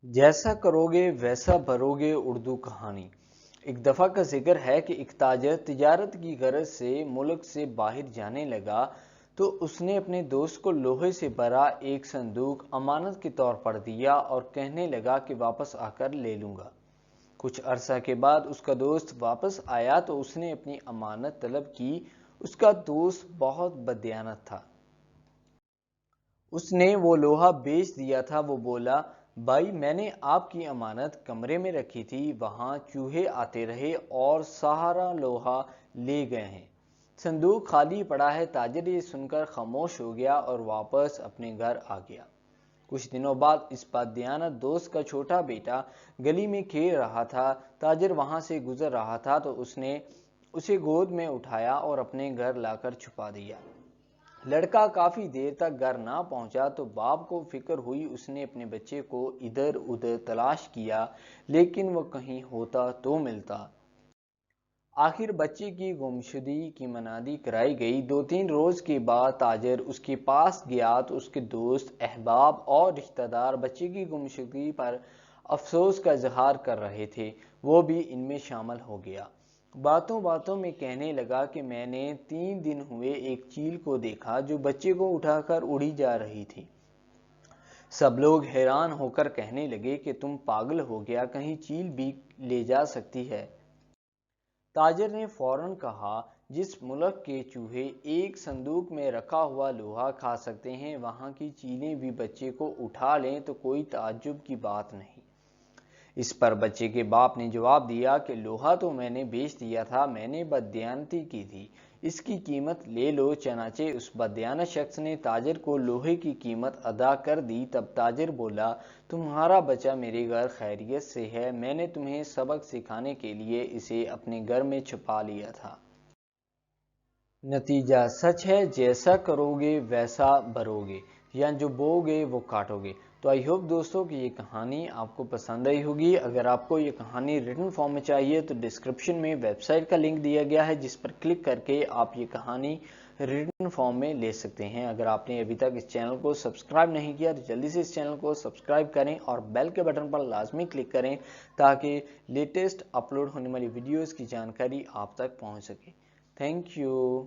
جیسا کروگے ویسا بھروگے اردو کہانی۔ ایک دفعہ کا ذکر ہے کہ ایک تاجر تجارت کی غرض سے ملک سے باہر جانے لگا تو اس نے اپنے دوست کو لوہے سے بھرا ایک صندوق امانت کے طور پر دیا اور کہنے لگا کہ واپس آ کر لے لوں گا۔ کچھ عرصہ کے بعد اس کا دوست واپس آیا تو اس نے اپنی امانت طلب کی۔ اس کا دوست بہت بددیانت تھا۔ اس نے وہ لوہا بیچ دیا تھا۔ وہ بولا، بھائی میں نے آپ کی امانت کمرے میں رکھی تھی، وہاں چوہے آتے رہے اور سارا لوہا لے گئے ہیں، صندوق خالی پڑا ہے۔ تاجر یہ سن کر خاموش ہو گیا اور واپس اپنے گھر آ گیا۔ کچھ دنوں بعد اس بددیانت دوست کا چھوٹا بیٹا گلی میں کھیل رہا تھا۔ تاجر وہاں سے گزر رہا تھا تو اس نے اسے گود میں اٹھایا اور اپنے گھر لا کر چھپا دیا۔ لڑکا کافی دیر تک گھر نہ پہنچا تو باپ کو فکر ہوئی۔ اس نے اپنے بچے کو ادھر ادھر تلاش کیا لیکن وہ کہیں ہوتا تو ملتا۔ آخر بچے کی گمشدگی کی منادی کرائی گئی۔ 2-3 روز کے بعد تاجر اس کے پاس گیا تو اس کے دوست، احباب اور رشتہ دار بچے کی گمشدگی پر افسوس کا اظہار کر رہے تھے۔ وہ بھی ان میں شامل ہو گیا۔ باتوں باتوں میں کہنے لگا کہ میں نے 3 دن ہوئے ایک چیل کو دیکھا جو بچے کو اٹھا کر اڑی جا رہی تھی۔ سب لوگ حیران ہو کر کہنے لگے کہ تم پاگل ہو گیا، کہیں چیل بھی لے جا سکتی ہے؟ تاجر نے فوراً کہا، جس ملک کے چوہے ایک صندوق میں رکھا ہوا لوہا کھا سکتے ہیں، وہاں کی چیلیں بھی بچے کو اٹھا لیں تو کوئی تعجب کی بات نہیں۔ اس پر بچے کے باپ نے جواب دیا کہ لوہا تو میں نے بیچ دیا تھا، میں نے بددیانتی کی تھی، اس کی قیمت لے لو۔ چنانچہ اس بددیانت شخص نے تاجر کو لوہے کی قیمت ادا کر دی۔ تب تاجر بولا، تمہارا بچہ میرے گھر خیریت سے ہے، میں نے تمہیں سبق سکھانے کے لیے اسے اپنے گھر میں چھپا لیا تھا۔ نتیجہ سچ ہے، جیسا کروگے ویسا بھروگے، یعنی جو بوگے وہ کاٹو گے۔ تو آئی ہوپ دوستوں کہ یہ کہانی آپ کو پسند آئی ہوگی۔ اگر آپ کو یہ کہانی ریٹن فارم میں چاہیے تو ڈسکرپشن میں ویب سائٹ کا لنک دیا گیا ہے، جس پر کلک کر کے آپ یہ کہانی ریٹن فارم میں لے سکتے ہیں۔ اگر آپ نے ابھی تک اس چینل کو سبسکرائب نہیں کیا تو جلدی سے اس چینل کو سبسکرائب کریں اور بیل کے بٹن پر لازمی کلک کریں تاکہ لیٹسٹ اپلوڈ ہونے والی ویڈیوز کی جانکاری آپ تک پہنچ سکے۔ Thank you.